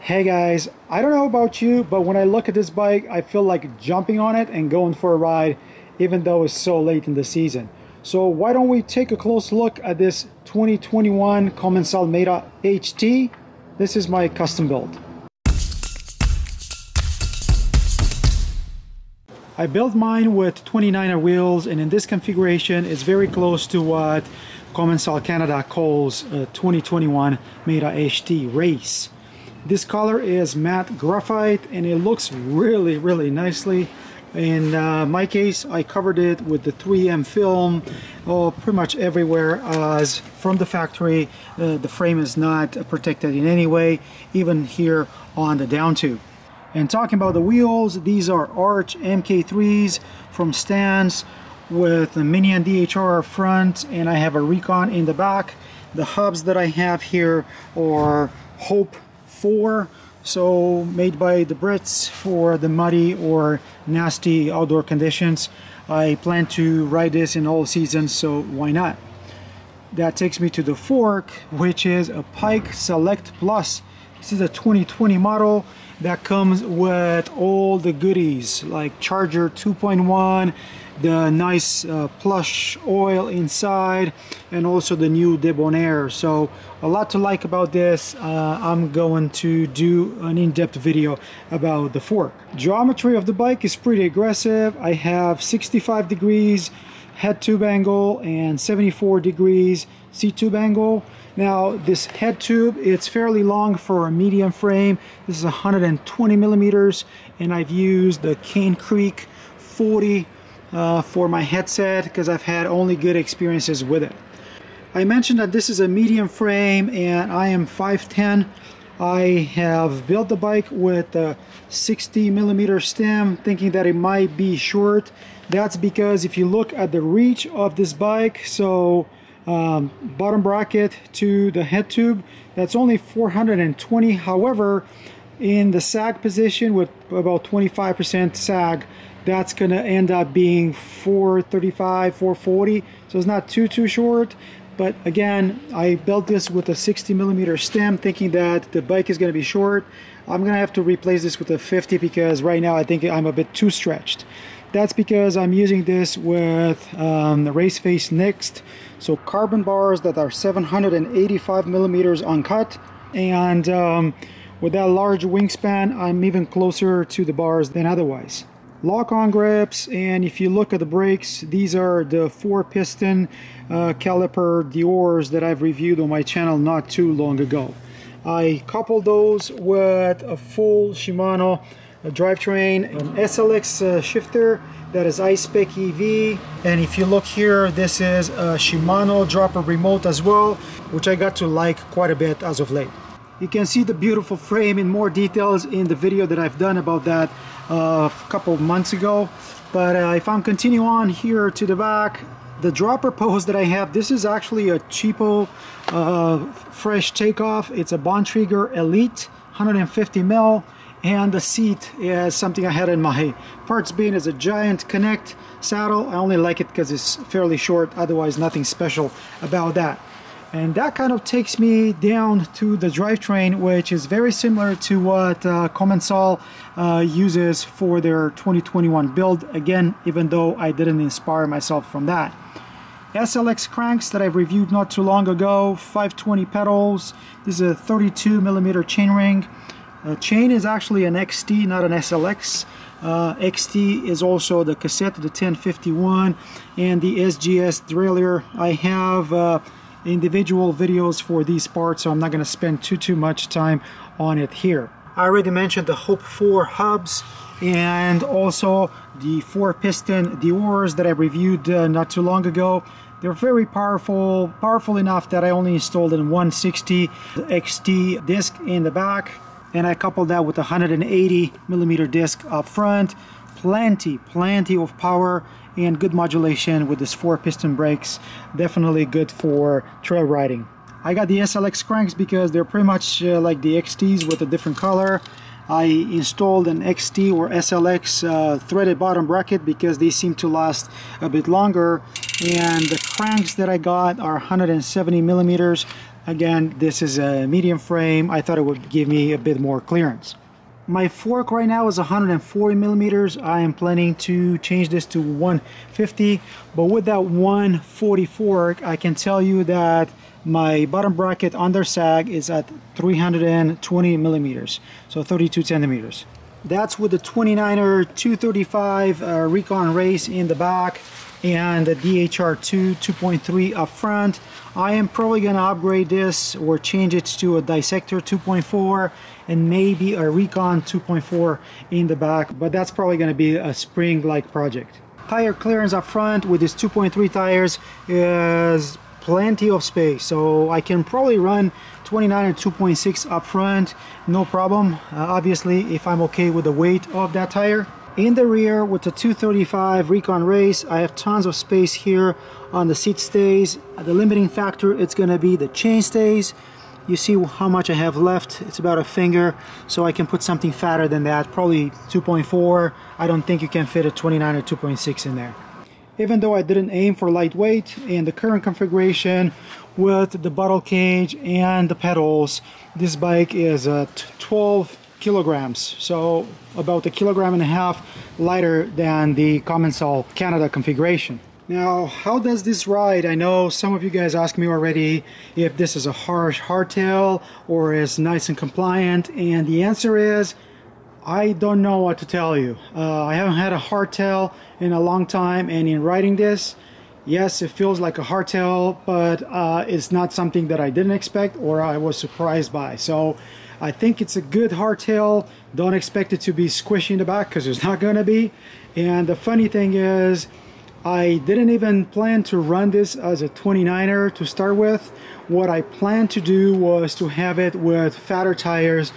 Hey guys, I don't know about you, but when I look at this bike, I feel like jumping on it and going for a ride, even though it's so late in the season. So why don't we take a close look at this 2021 Commencal HT. This is my custom build. I built mine with 29er wheels, and in this configuration it's very close to what Commencal Canada calls 2021 Meta HT race. This color is matte graphite and it looks really nicely. In my case, I covered it with the 3M film pretty much everywhere, as from the factory the frame is not protected in any way, even here on the down tube. And talking about the wheels, these are Arch MK3s from Stans with a Mini and DHR front, and I have a Recon in the back. The hubs that I have here are Hope 4, so made by the Brits for the muddy or nasty outdoor conditions. I plan to ride this in all seasons, so why not? That takes me to the fork, which is a Pike Select Plus. This is a 2020 model that comes with all the goodies like Charger 2.1, the nice plush oil inside, and also the new Debonair. So a lot to like about this. I'm going to do an in-depth video about the fork. Geometry of the bike is pretty aggressive. I have 65 degrees head tube angle and 74 degrees seat tube angle. Now this head tube, it's fairly long for a medium frame. This is 120 millimeters, and I've used the Cane Creek 40 for my headset because I've had only good experiences with it. I mentioned that this is a medium frame and I am 5'10". I have built the bike with a 60 millimeter stem, thinking that it might be short. That's because if you look at the reach of this bike, so bottom bracket to the head tube, that's only 420. However, in the sag position with about 25% sag, that's gonna end up being 435, 440. So it's not too short. But again, I built this with a 60 millimeter stem, thinking that the bike is gonna be short. I'm gonna have to replace this with a 50 because right now I think I'm a bit too stretched. That's because I'm using this with the Race Face Next, so carbon bars that are 785 millimeters uncut, and with that large wingspan, I'm even closer to the bars than otherwise. Lock-on grips, and if you look at the brakes, these are the 4-piston caliper Diors that I've reviewed on my channel not too long ago. I coupled those with a full Shimano drivetrain, an SLX shifter that is iSpec EV, and if you look here, this is a Shimano dropper remote as well, which I got to like quite a bit as of late. You can see the beautiful frame in more details in the video that I've done about that a couple months ago. But if I'm continue on here to the back, the dropper post that I have, this is actually a cheapo fresh takeoff. It's a Bontrager Elite 150 mil, and the seat is something I had in my parts bin as a Giant Connect saddle. I only like it because it's fairly short, otherwise nothing special about that. And that kind of takes me down to the drivetrain, which is very similar to what Commencal uses for their 2021 build. Again, even though I didn't inspire myself from that. SLX cranks that I've reviewed not too long ago, 520 pedals. This is a 32 millimeter chainring. Chain is actually an XT, not an SLX. XT is also the cassette, the 1051, and the SGS derailleur. I have individual videos for these parts, so I'm not going to spend too much time on it here. I already mentioned the Hope 4 hubs and also the 4-piston Diors that I reviewed not too long ago. They're very powerful enough that I only installed in 160 XT disc in the back, and I coupled that with a 180 millimeter disc up front. Plenty of power and good modulation with this 4-piston brakes. Definitely good for trail riding. I got the SLX cranks because they're pretty much like the XTs with a different color. I installed an XT or SLX threaded bottom bracket because they seem to last a bit longer, and the cranks that I got are 170 millimeters. Again, this is a medium frame. I thought it would give me a bit more clearance. My fork right now is 140 millimeters. I am planning to change this to 150, but with that 140 fork, I can tell you that my bottom bracket under sag is at 320 millimeters, so 32 centimeters. That's with the 29er 235 Recon Race in the back and the DHR2 2.3 up front. I am probably going to upgrade this or change it to a Dissector 2.4 and maybe a Recon 2.4 in the back, but that's probably going to be a spring-like project. Tire clearance up front with these 2.3 tires is plenty of space, so I can probably run 29 and 2.6 up front, no problem. Obviously, if I'm okay with the weight of that tire. In the rear with the 235 Recon Race, I have tons of space here on the seat stays. The limiting factor, it's going to be the chain stays. You see how much I have left. It's about a finger, so I can put something fatter than that, probably 2.4. I don't think you can fit a 29 or 2.6 in there. Even though I didn't aim for lightweight, in the current configuration with the bottle cage and the pedals, this bike is 12 kilograms, so about 1.5 kilograms lighter than the Commencal Canada configuration. Now, how does this ride? I know some of you guys asked me already if this is a harsh hardtail or is nice and compliant, and the answer is I don't know what to tell you. I haven't had a hardtail in a long time, and in riding this, yes, it feels like a hardtail, but it's not something that I didn't expect or I was surprised by. So I think it's a good hardtail. Don't expect it to be squishy in the back, because it's not gonna be. And the funny thing is, I didn't even plan to run this as a 29er to start with. What I planned to do was to have it with fatter tires,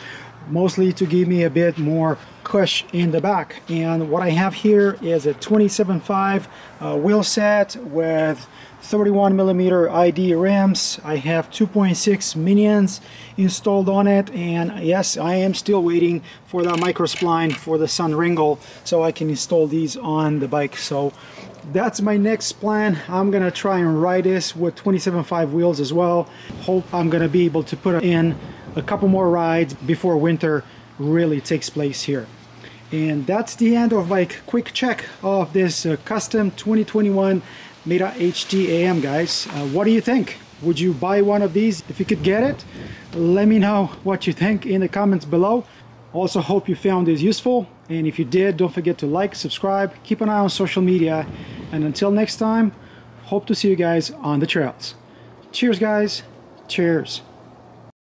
mostly to give me a bit more cush in the back. And what I have here is a 27.5 wheel set with 31 millimeter ID rims. I have 2.6 minions installed on it, and yes, I am still waiting for that micro spline for the Sun Ringle so I can install these on the bike. So that's my next plan. I'm gonna try and ride this with 27.5 wheels as well. Hope I'm gonna be able to put in a couple more rides before winter really takes place here. And that's the end of my quick check of this custom 2021 Meta HD AM, guys. What do you think? Would you buy one of these if you could get it? Let me know what you think in the comments below. Also hope you found this useful, and if you did, don't forget to like, subscribe, keep an eye on social media, and until next time, hope to see you guys on the trails. Cheers, guys. Cheers.